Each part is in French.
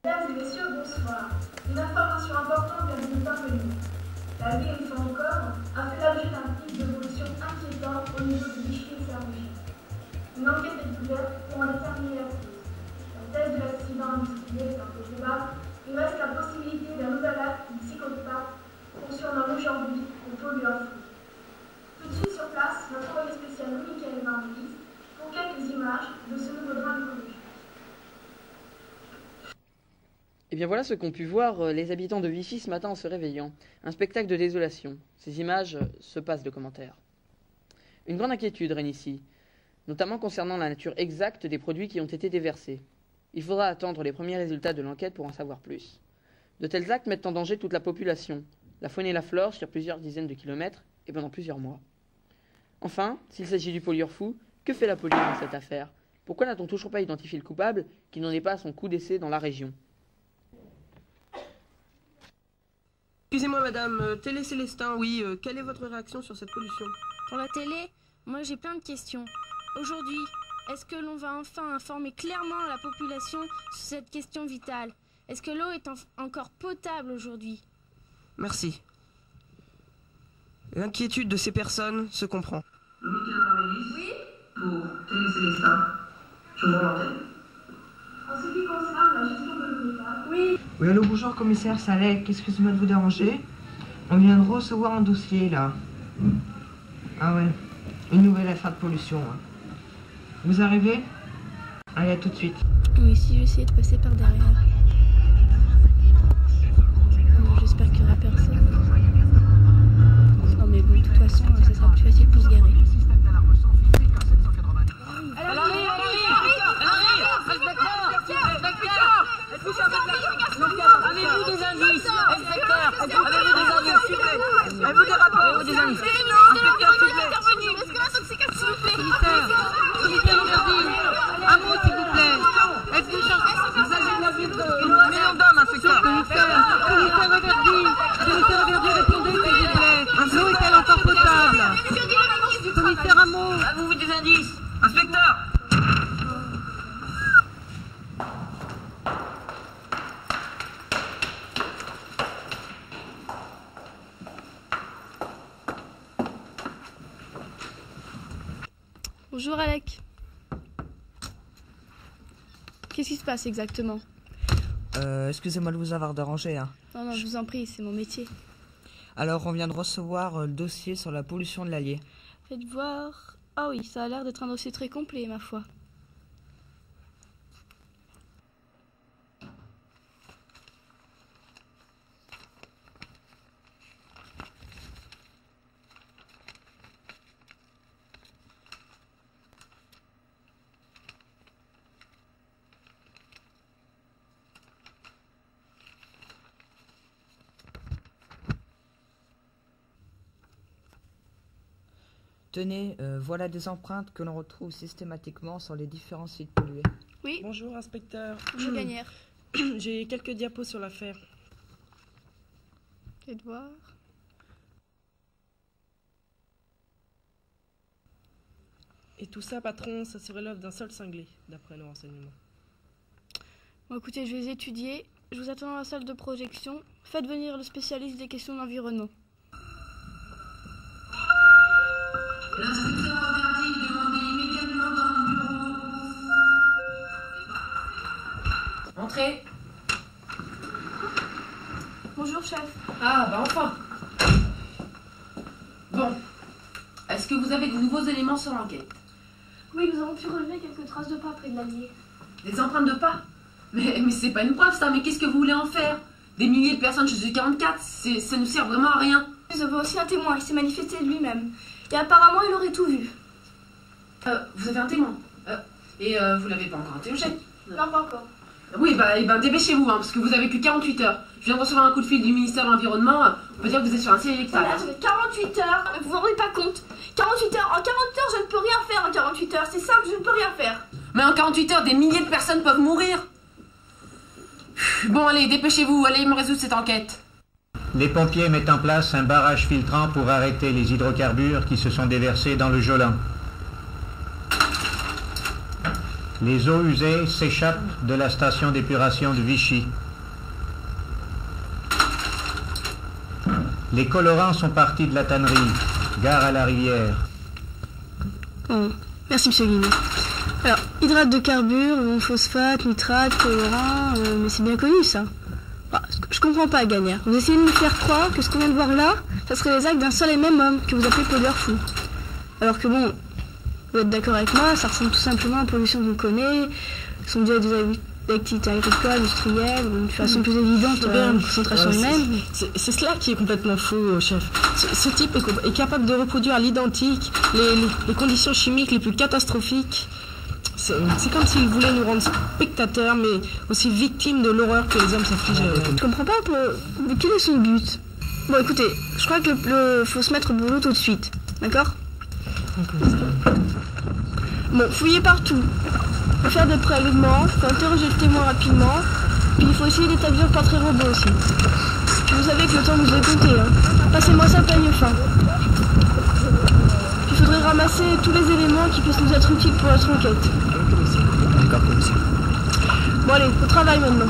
Mesdames et messieurs, bonsoir. Une information importante vient de nous parvenir. La ville, une fois encore, a fait l'objet d'un pic d'évolution inquiétant au niveau du Vichy-Servouchi. Une enquête est ouverte pour en déterminer la cause. La thèse de l'accident industriel est un peu probable. Il reste la possibilité d'un nouvel acte ou psychopathe fonctionnant aujourd'hui au pollueur fou. Tout de suite sur place, notre envoyé spécial Louis-Michel Evangeliste pour quelques images de ce nouveau drame écologique. Et bien voilà ce qu'ont pu voir les habitants de Vichy ce matin en se réveillant. Un spectacle de désolation. Ces images se passent de commentaires. Une grande inquiétude règne ici, notamment concernant la nature exacte des produits qui ont été déversés. Il faudra attendre les premiers résultats de l'enquête pour en savoir plus. De tels actes mettent en danger toute la population, la faune et la flore sur plusieurs dizaines de kilomètres et pendant plusieurs mois. Enfin, s'il s'agit du pollueur fou, que fait la police dans cette affaire? Pourquoi n'a-t-on toujours pas identifié le coupable qui n'en est pas à son coup d'essai dans la région? Excusez-moi madame, Télé Célestin, oui, quelle est votre réaction sur cette pollution? Pour la télé, moi j'ai plein de questions. Aujourd'hui, est-ce que l'on va enfin informer clairement la population sur cette question vitale? Est-ce que l'eau est encore potable aujourd'hui? Merci. L'inquiétude de ces personnes se comprend. Oui. Pour Télé Célestin, je vous l'antenne. En ce qui concerne la gestion de l'eau potable, oui. Oui, allô, bonjour commissaire Salek, excusez-moi de vous déranger. On vient de recevoir un dossier là. Ah ouais, une nouvelle affaire de pollution. Hein. Vous arrivez? Allez, à tout de suite. Oui, si j'essaie de passer par derrière. J'espère qu'il n'y aura personne. Non mais bon, de toute façon, ça sera plus facile pour se garer. Elle arrive. Avez-vous des indices? Inspecteur, avez-vous des indices? Avez-vous des rapports? Avez-vous des indices? Inspecteur, s'il vous plaît. Est-ce que l'intoxication vous plaît? Un mot s'il vous plaît. Est-ce que il s'agit de la ville de million d'hommes, inspecteur? Commissaire Reverdy, répondez s'il vous plaît. L'eau est-elle encore potable? Commissaire Amo. Avez-vous des indices? Inspecteur. Bonjour Alec. Qu'est-ce qui se passe exactement? Excusez-moi de vous avoir dérangé. Hein. Non, je vous en prie, c'est mon métier. Alors, on vient de recevoir le dossier sur la pollution de l'Allier. Faites voir... Ah oui, ça a l'air d'être un dossier très complet, ma foi. Tenez, voilà des empreintes que l'on retrouve systématiquement sur les différents sites pollués. Oui. Bonjour, inspecteur. Bonjour, Gagnère. J'ai quelques diapos sur l'affaire. Edouard. Et tout ça, patron, ça serait l'œuvre d'un seul cinglé, d'après nos renseignements. Bon, écoutez, je vais les étudier. Je vous attends dans la salle de projection. Faites venir le spécialiste des questions d'environnement. L'inspecteur Roverdi, demandez immédiatement dans le bureau. Entrez. Bonjour, chef. Ah, bah enfin. Bon. Est-ce que vous avez de nouveaux éléments sur l'enquête? Oui, nous avons pu relever quelques traces de pas près de l'allié. Des empreintes de pas? Mais c'est pas une preuve ça, mais qu'est-ce que vous voulez en faire? Des milliers de personnes chez U44, ça ne sert vraiment à rien. Nous avons aussi un témoin, il s'est manifesté de lui-même. Et apparemment, il aurait tout vu. Vous avez un témoin et vous l'avez pas encore interrogé? Non, pas encore. Oui, bah dépêchez-vous, hein, parce que vous avez plus 48 heures. Je viens de recevoir un coup de fil du ministère de l'Environnement. On peut dire que vous êtes sur un ciel électable. Voilà, j'avais 48 heures. Vous vous rendez pas compte? 48 heures. En 48 heures, je ne peux rien faire en 48 heures. C'est simple, je ne peux rien faire. Mais en 48 heures, des milliers de personnes peuvent mourir. Bon, allez, dépêchez-vous, allez me résoudre cette enquête. Les pompiers mettent en place un barrage filtrant pour arrêter les hydrocarbures qui se sont déversés dans le Jolin. Les eaux usées s'échappent de la station d'épuration de Vichy. Les colorants sont partis de la tannerie, gare à la rivière. Bon, merci, monsieur Guillemot. Alors, hydrate de carbure, phosphate, nitrate, colorant, mais c'est bien connu, ça. Bah, je comprends pas, Gagnère. Vous essayez de me faire croire que ce qu'on vient de voir là, ça serait les actes d'un seul et même homme, que vous appelez pollueur fou. Alors que bon, vous êtes d'accord avec moi, ça ressemble tout simplement à la pollution qu'on connaît, sont dues à des activités agricoles, industrielles, d'une façon plus évidente, une concentration humaine. C'est cela qui est complètement fou, chef. Ce type est capable de reproduire à l'identique les conditions chimiques les plus catastrophiques. C'est comme s'il voulait nous rendre spectateurs, mais aussi victimes de l'horreur que les hommes s'affligent. Je comprends pas quel est son but. Bon, écoutez, je crois que faut se mettre au boulot tout de suite, d'accord? Bon, fouillez partout. Faut faire des prélèvements, faut interroger le témoin rapidement, puis il faut essayer d'établir le portrait robot aussi. Puis vous savez que le temps nous est compté, hein. Passez-moi ça peigne fin. Puis il faudrait ramasser tous les éléments qui puissent nous être utiles pour notre enquête. D'accord, commissaire. Bon allez, au travail maintenant.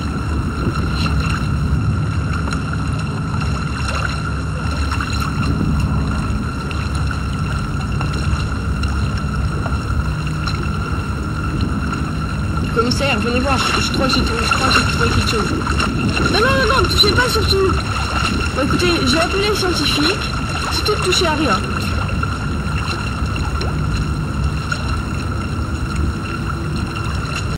Commissaire, venez voir, je crois que j'ai trouvé quelque chose. Non, ne touchez pas surtout. Bon, écoutez, j'ai appelé les scientifiques, surtout ne touchez à rien.